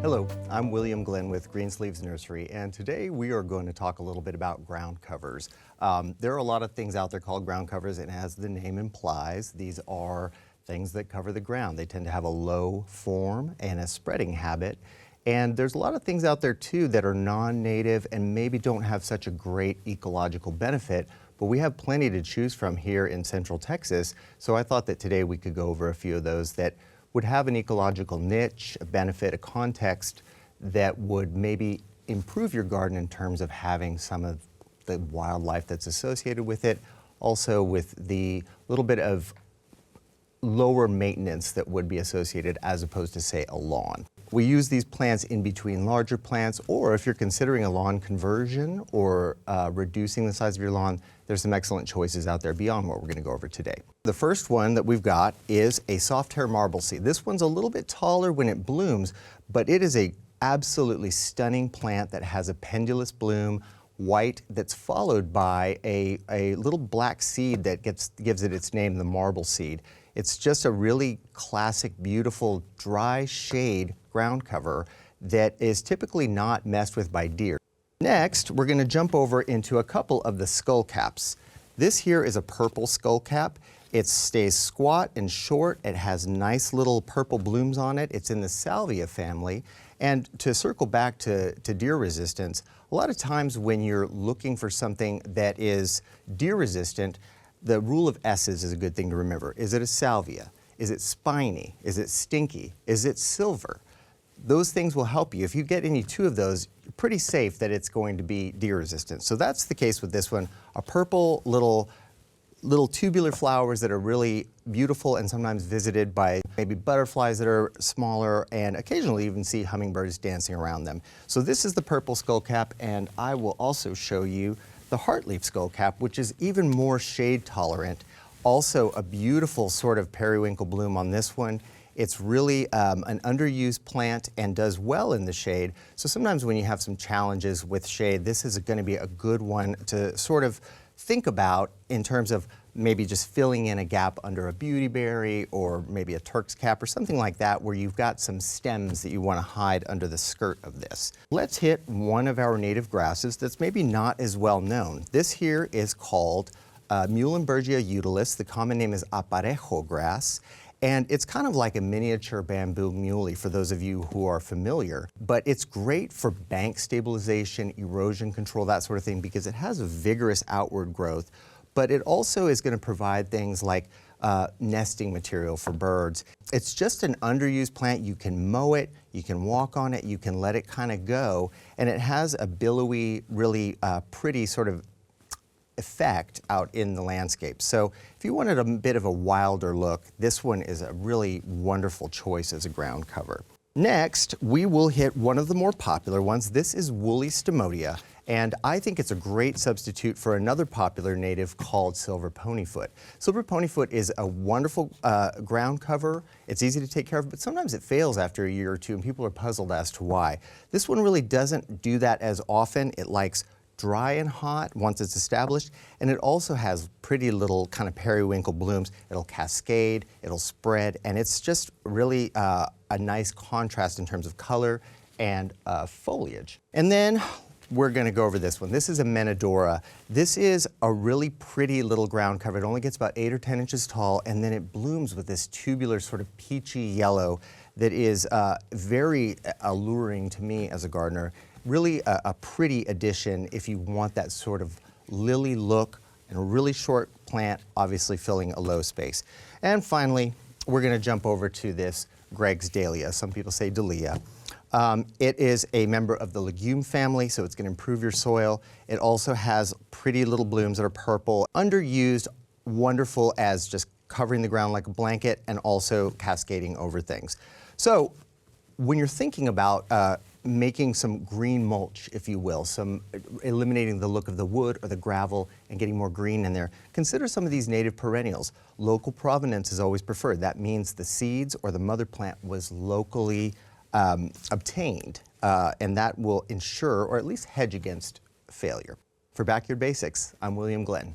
Hello, I'm William Glenn with Greensleeves Nursery, and today we are going to talk a little bit about ground covers. There are a lot of things out there called ground covers, and as the name implies, these are things that cover the ground. They tend to have a low form and a spreading habit, and there's a lot of things out there too that are non-native and maybe don't have such a great ecological benefit, but we have plenty to choose from here in Central Texas, so I thought that today we could go over a few of those that would have an ecological niche, a benefit, a context that would maybe improve your garden in terms of having some of the wildlife that's associated with it, also with the little bit of lower maintenance that would be associated as opposed to, say, a lawn. We use these plants in between larger plants, or if you're considering a lawn conversion or reducing the size of your lawn, there's some excellent choices out there beyond what we're going to go over today. The first one that we've got is a Softair marble seed. This one's a little bit taller when it blooms, but it is a absolutely stunning plant that has a pendulous bloom, white, that's followed by a little black seed that gives it its name, the marble seed. It's just a really classic, beautiful, dry shade ground cover that is typically not messed with by deer. Next, we're going to jump over into a couple of the skullcaps. This here is a purple skullcap. It stays squat and short. It has nice little purple blooms on it. It's in the salvia family. And to circle back to deer resistance, a lot of times when you're looking for something that is deer resistant, the rule of S's is a good thing to remember. Is it a salvia? Is it spiny? Is it stinky? Is it silver? Those things will help you. If you get any two of those, you're pretty safe that it's going to be deer resistant. So that's the case with this one. A purple little tubular flowers that are really beautiful and sometimes visited by maybe butterflies that are smaller, and occasionally even see hummingbirds dancing around them. So this is the purple skullcap, and I will also show you the heartleaf skullcap, which is even more shade tolerant. Also a beautiful sort of periwinkle bloom on this one. It's really an underused plant and does well in the shade. So sometimes when you have some challenges with shade, this is going to be a good one to sort of think about in terms of maybe just filling in a gap under a beautyberry or maybe a Turk's cap or something like that, where you've got some stems that you want to hide under the skirt of this. Let's hit one of our native grasses that's maybe not as well known. This here is called Muhlenbergia utilis. The common name is Aparejo Grass. And it's kind of like a miniature bamboo muley for those of you who are familiar, but it's great for bank stabilization, erosion control, that sort of thing, because it has a vigorous outward growth, but it also is going to provide things like nesting material for birds. It's just an underused plant. You can mow it, you can walk on it, you can let it kind of go, and it has a billowy, really pretty sort of effect out in the landscape. So if you wanted a bit of a wilder look, this one is a really wonderful choice as a ground cover. Next, we will hit one of the more popular ones. This is woolly Stamodia, and I think it's a great substitute for another popular native called silver ponyfoot. Silver ponyfoot is a wonderful ground cover. It's easy to take care of, but sometimes it fails after a year or two, and people are puzzled as to why. This one really doesn't do that as often. It likes dry and hot once it's established, and it also has pretty little kind of periwinkle blooms. It'll cascade, it'll spread, and it's just really a nice contrast in terms of color and foliage. And then we're going to go over this one. This is a Menadora. This is a really pretty little ground cover. It only gets about 8 or 10 inches tall, and then it blooms with this tubular sort of peachy yellow that is very alluring to me as a gardener. Really a pretty addition if you want that sort of lily look and a really short plant, obviously filling a low space. And finally, we're going to jump over to this Greg's Dahlia. Some people say Dahlia. It is a member of the legume family, so it's going to improve your soil. It also has pretty little blooms that are purple, underused, wonderful as just covering the ground like a blanket and also cascading over things. So when you're thinking about making some green mulch, if you will, eliminating the look of the wood or the gravel and getting more green in there, consider some of these native perennials. Local provenance is always preferred. That means the seeds or the mother plant was locally obtained, and that will ensure or at least hedge against failure. For Backyard Basics, I'm William Glenn.